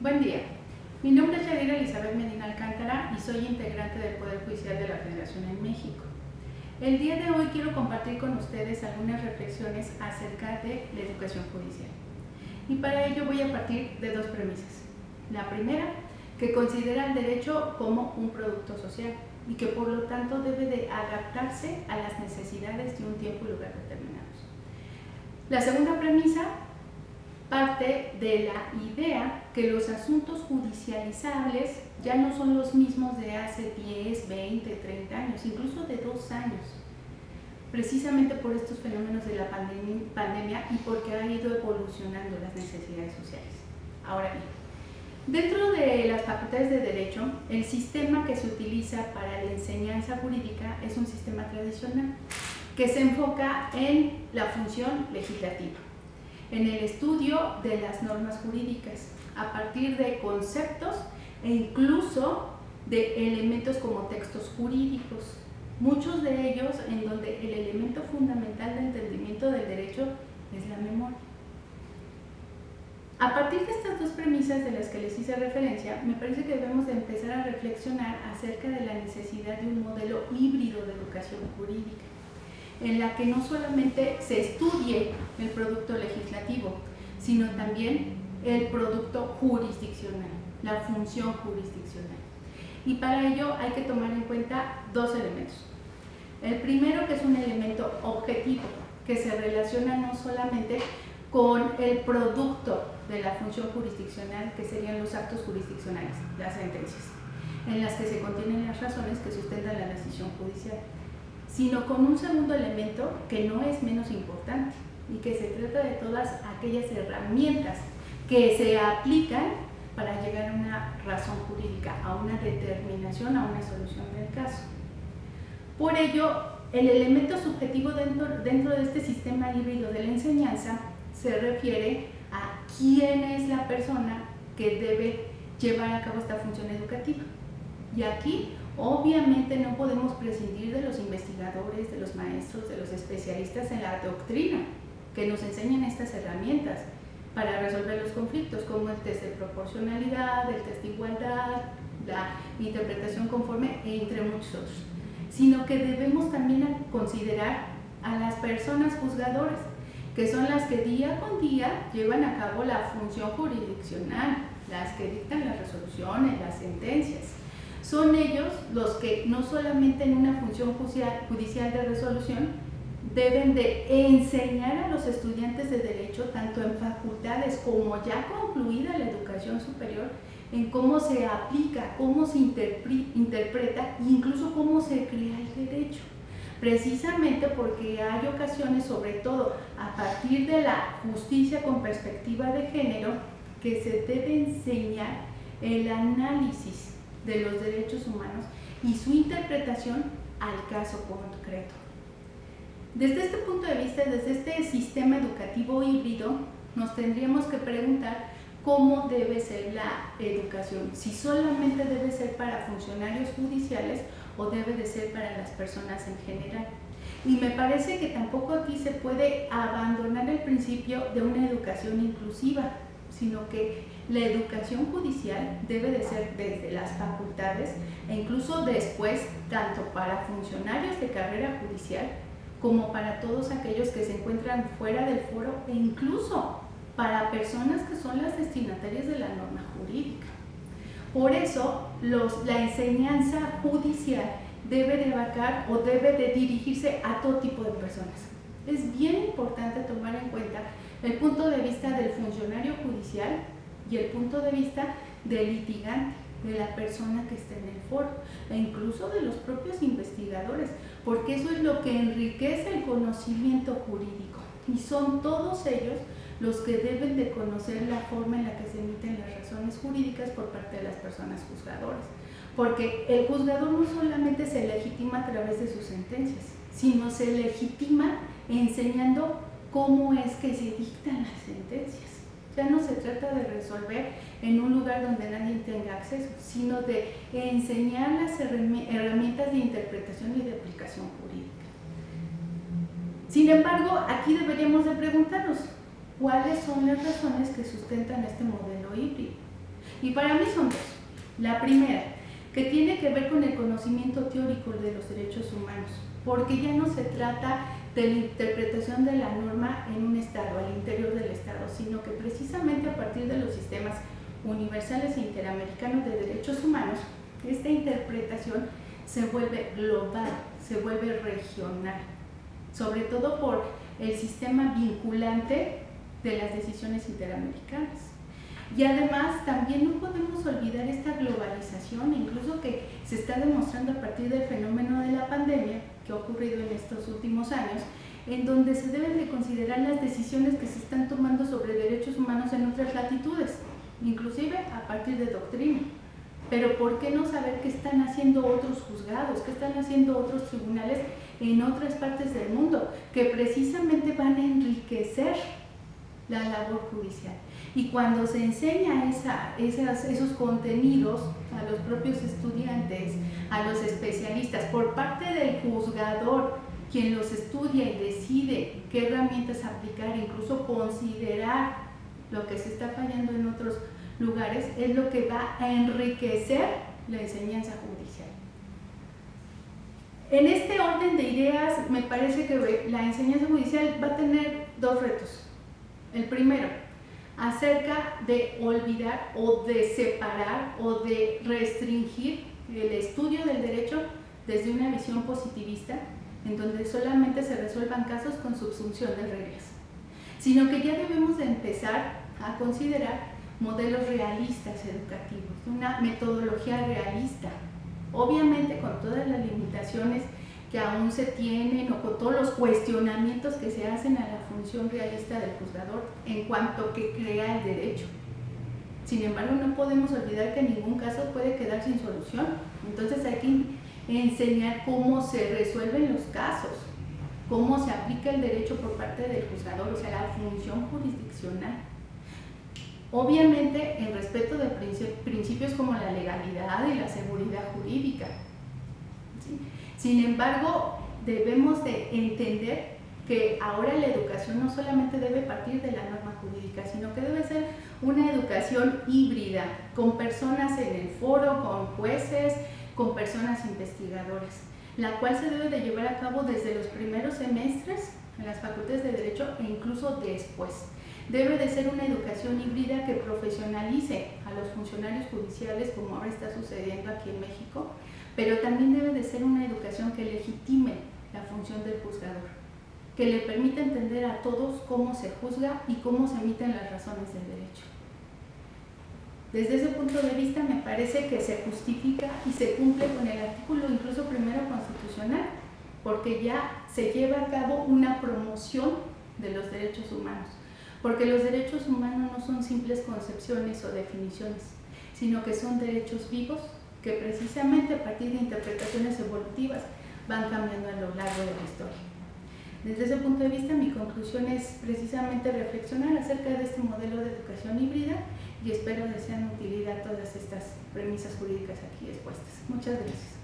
Buen día, mi nombre es Yadira Elizabeth Medina Alcántara y soy integrante del Poder Judicial de la Federación en México. El día de hoy quiero compartir con ustedes algunas reflexiones acerca de la educación judicial. Y para ello voy a partir de dos premisas. La primera, que considera el derecho como un producto social y que por lo tanto debe de adaptarse a las necesidades de un tiempo y lugar determinados. La segunda premisa parte de la idea que los asuntos judicializables ya no son los mismos de hace 10, 20, 30 años, incluso de 2 años, precisamente por estos fenómenos de la pandemia y porque ha ido evolucionando las necesidades sociales. Ahora bien, dentro de las facultades de Derecho, el sistema que se utiliza para la enseñanza jurídica es un sistema tradicional que se enfoca en la función legislativa, en el estudio de las normas jurídicas, a partir de conceptos e incluso de elementos como textos jurídicos, muchos de ellos en donde el elemento fundamental de entendimiento del derecho es la memoria. A partir de estas dos premisas de las que les hice referencia, me parece que debemos de empezar a reflexionar acerca de la necesidad de un modelo híbrido de educación jurídica, en la que no solamente se estudie el producto legislativo, sino también el producto jurisdiccional, la función jurisdiccional. Y para ello hay que tomar en cuenta dos elementos. El primero, que es un elemento objetivo, que se relaciona no solamente con el producto de la función jurisdiccional, que serían los actos jurisdiccionales, las sentencias, en las que se contienen las razones que sustentan la decisión judicial, sino con un segundo elemento que no es menos importante y que se trata de todas aquellas herramientas que se aplican para llegar a una razón jurídica, a una determinación, a una solución del caso. Por ello, el elemento subjetivo dentro de este sistema híbrido de la enseñanza se refiere a quién es la persona que debe llevar a cabo esta función educativa. Y aquí, obviamente, no podemos prescindir de los investigadores, de los maestros, de los especialistas en la doctrina que nos enseñan estas herramientas para resolver los conflictos, como el test de proporcionalidad, el test de igualdad, la interpretación conforme, entre muchos otros. Sino que debemos también considerar a las personas juzgadoras, que son las que día con día llevan a cabo la función jurisdiccional, las que dictan las resoluciones, las sentencias. Son ellos los que no solamente en una función judicial de resolución deben de enseñar a los estudiantes de derecho, tanto en facultades como ya concluida la educación superior, en cómo se aplica, cómo se interpreta e incluso cómo se crea el derecho. Precisamente porque hay ocasiones, sobre todo a partir de la justicia con perspectiva de género, que se debe enseñar el análisis de los derechos humanos y su interpretación al caso concreto. Desde este punto de vista, desde este sistema educativo híbrido, nos tendríamos que preguntar cómo debe ser la educación, si solamente debe ser para funcionarios judiciales o debe de ser para las personas en general. Y me parece que tampoco aquí se puede abandonar el principio de una educación inclusiva, sino que la educación judicial debe de ser desde las facultades e incluso después, tanto para funcionarios de carrera judicial como para todos aquellos que se encuentran fuera del foro e incluso para personas que son las destinatarias de la norma jurídica. Por eso, la enseñanza judicial debe de abarcar o debe de dirigirse a todo tipo de personas. Es bien importante tomar en cuenta el punto de vista del funcionario judicial y el punto de vista del litigante, de la persona que está en el foro e incluso de los propios investigadores, porque eso es lo que enriquece el conocimiento jurídico y son todos ellos los que deben de conocer la forma en la que se emiten las razones jurídicas por parte de las personas juzgadoras, porque el juzgador no solamente se legitima a través de sus sentencias, sino se legitima enseñando cómo es que se dictan las sentencias. Ya no se trata de resolver en un lugar donde nadie tenga acceso, sino de enseñar las herramientas de interpretación y de aplicación jurídica. Sin embargo, aquí deberíamos de preguntarnos, ¿cuáles son las razones que sustentan este modelo híbrido? Y para mí son dos. La primera, que tiene que ver con el conocimiento teórico de los derechos humanos, porque ya no se trata de la interpretación de la norma en un Estado, al interior del Estado, sino que precisamente a partir de los sistemas universales e interamericanos de derechos humanos, esta interpretación se vuelve global, se vuelve regional, sobre todo por el sistema vinculante de las decisiones interamericanas. Y además también no podemos olvidar esta globalización, incluso que se está demostrando a partir del fenómeno de la pandemia que ha ocurrido en estos últimos años, en donde se deben de considerar las decisiones que se están tomando sobre derechos humanos en otras latitudes, inclusive a partir de doctrina. Pero ¿por qué no saber qué están haciendo otros juzgados, qué están haciendo otros tribunales en otras partes del mundo, que precisamente van a enriquecer la labor judicial? Y cuando se enseña esos contenidos a los propios estudiantes, a los especialistas, por parte del juzgador, quien los estudia y decide qué herramientas aplicar, incluso considerar lo que se está fallando en otros lugares, es lo que va a enriquecer la enseñanza judicial. En este orden de ideas, me parece que la enseñanza judicial va a tener dos retos. El primero, acerca de olvidar o de separar o de restringir el estudio del derecho desde una visión positivista, en donde solamente se resuelvan casos con subsunción de reglas, sino que ya debemos de empezar a considerar modelos realistas educativos, una metodología realista, obviamente con todas las limitaciones que aún se tienen o con todos los cuestionamientos que se hacen a la función realista del juzgador en cuanto que crea el derecho. Sin embargo, no podemos olvidar que ningún caso puede quedar sin solución. Entonces hay que enseñar cómo se resuelven los casos, cómo se aplica el derecho por parte del juzgador, o sea, la función jurisdiccional. Obviamente, en respeto de principios como la legalidad y la seguridad jurídica. ¿Sí? Sin embargo, debemos de entender que ahora la educación no solamente debe partir de la norma jurídica, sino que debe ser una educación híbrida, con personas en el foro, con jueces, con personas investigadoras, la cual se debe de llevar a cabo desde los primeros semestres en las facultades de Derecho e incluso después. Debe de ser una educación híbrida que profesionalice a los funcionarios judiciales, como ahora está sucediendo aquí en México, pero también debe de ser una educación que legitime la función del juzgador, que le permita entender a todos cómo se juzga y cómo se emiten las razones del derecho. Desde ese punto de vista me parece que se justifica y se cumple con el artículo incluso primero constitucional, porque ya se lleva a cabo una promoción de los derechos humanos, porque los derechos humanos no son simples concepciones o definiciones, sino que son derechos vivos que precisamente a partir de interpretaciones evolutivas van cambiando a lo largo de la historia. Desde ese punto de vista, mi conclusión es precisamente reflexionar acerca de este modelo de educación híbrida y espero que sean de utilidad todas estas premisas jurídicas aquí expuestas. Muchas gracias.